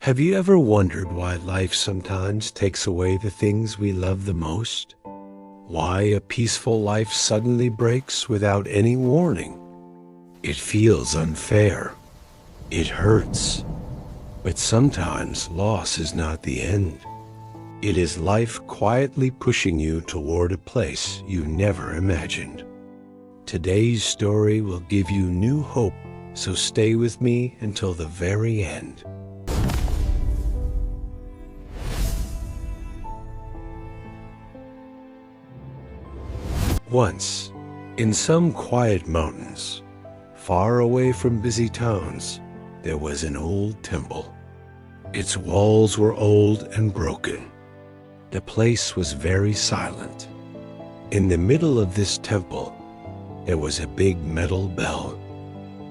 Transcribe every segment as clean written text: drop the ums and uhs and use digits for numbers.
Have you ever wondered why life sometimes takes away the things we love the most? Why a peaceful life suddenly breaks without any warning? It feels unfair. It hurts. But sometimes loss is not the end. It is life quietly pushing you toward a place you never imagined. Today's story will give you new hope, so stay with me until the very end. Once, in some quiet mountains, far away from busy towns, there was an old temple. Its walls were old and broken. The place was very silent. In the middle of this temple, there was a big metal bell.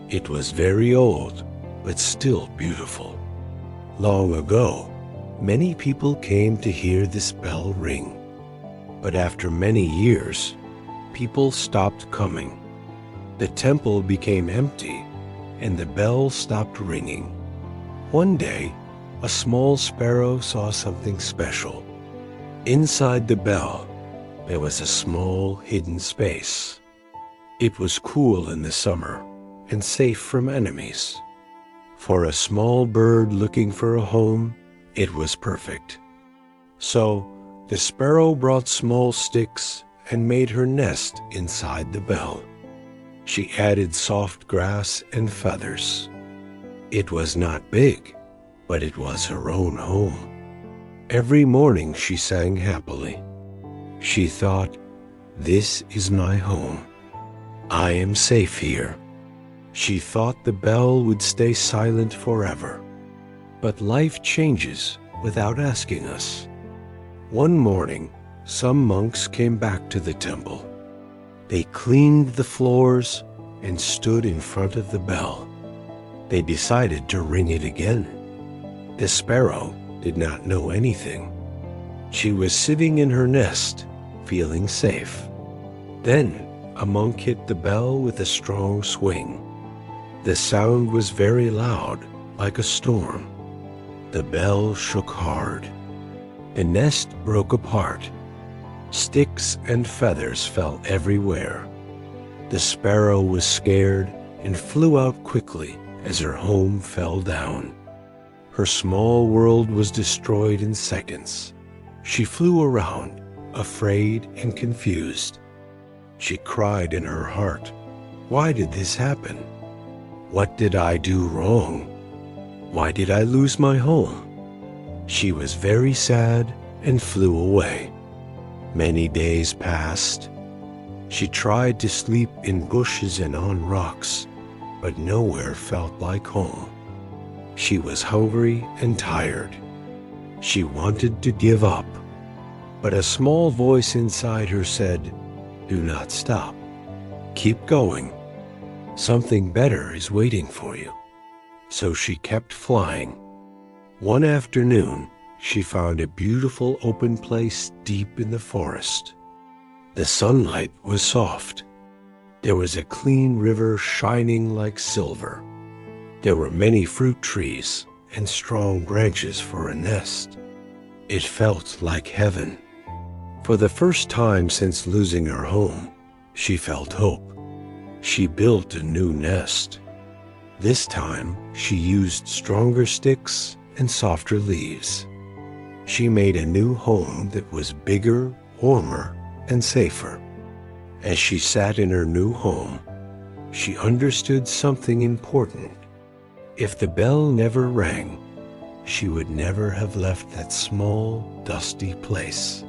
It was very old, but still beautiful. Long ago, many people came to hear this bell ring. But after many years, people stopped coming. The temple became empty, and the bell stopped ringing. One day, a small sparrow saw something special. Inside the bell, there was a small hidden space. It was cool in the summer and safe from enemies. For a small bird looking for a home, it was perfect. So the sparrow brought small sticks and made her nest inside the bell. She added soft grass and feathers. It was not big, but it was her own home. Every morning she sang happily. She thought, "This is my home. I am safe here." She thought the bell would stay silent forever. But life changes without asking us. One morning, some monks came back to the temple. They cleaned the floors and stood in front of the bell. They decided to ring it again. The sparrow did not know anything. She was sitting in her nest, feeling safe. Then a monk hit the bell with a strong swing. The sound was very loud, like a storm. The bell shook hard. The nest broke apart. Sticks and feathers fell everywhere. The sparrow was scared and flew out quickly as her home fell down. Her small world was destroyed in seconds. She flew around, afraid and confused. She cried in her heart, "Why did this happen? What did I do wrong? Why did I lose my home?" She was very sad and flew away. Many days passed. She tried to sleep in bushes and on rocks, but nowhere felt like home. She was hungry and tired. She wanted to give up, but a small voice inside her said, "Do not stop. Keep going. Something better is waiting for you." So she kept flying. One afternoon, she found a beautiful open place deep in the forest. The sunlight was soft. There was a clean river shining like silver. There were many fruit trees and strong branches for a nest. It felt like heaven. For the first time since losing her home, she felt hope. She built a new nest. This time, she used stronger sticks and softer leaves. She made a new home that was bigger, warmer, and safer. As she sat in her new home, she understood something important. If the bell never rang, she would never have left that small, dusty place.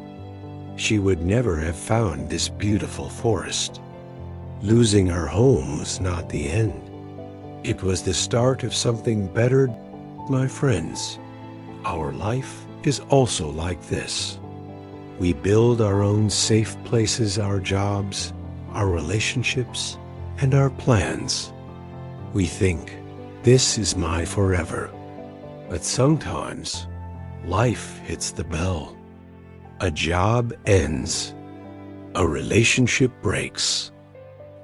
She would never have found this beautiful forest. Losing her home was not the end. It was the start of something better. My friends, our life is also like this. We build our own safe places, our jobs, our relationships, and our plans. We think, "This is my forever." But sometimes, life hits the bell. A job ends. A relationship breaks.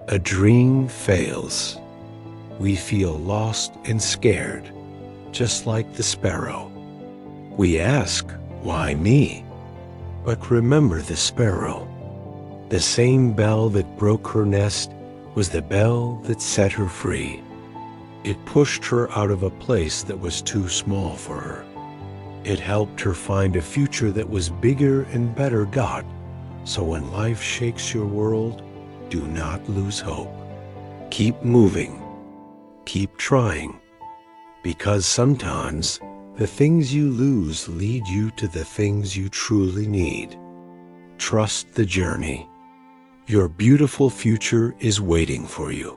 A dream fails. We feel lost and scared, just like the sparrow. We ask, why me? But remember the sparrow. The same bell that broke her nest was the bell that set her free. It pushed her out of a place that was too small for her. It helped her find a future that was bigger and better got. So when life shakes your world, do not lose hope. Keep moving. Keep trying. Because sometimes the things you lose lead you to the things you truly need. Trust the journey. Your beautiful future is waiting for you.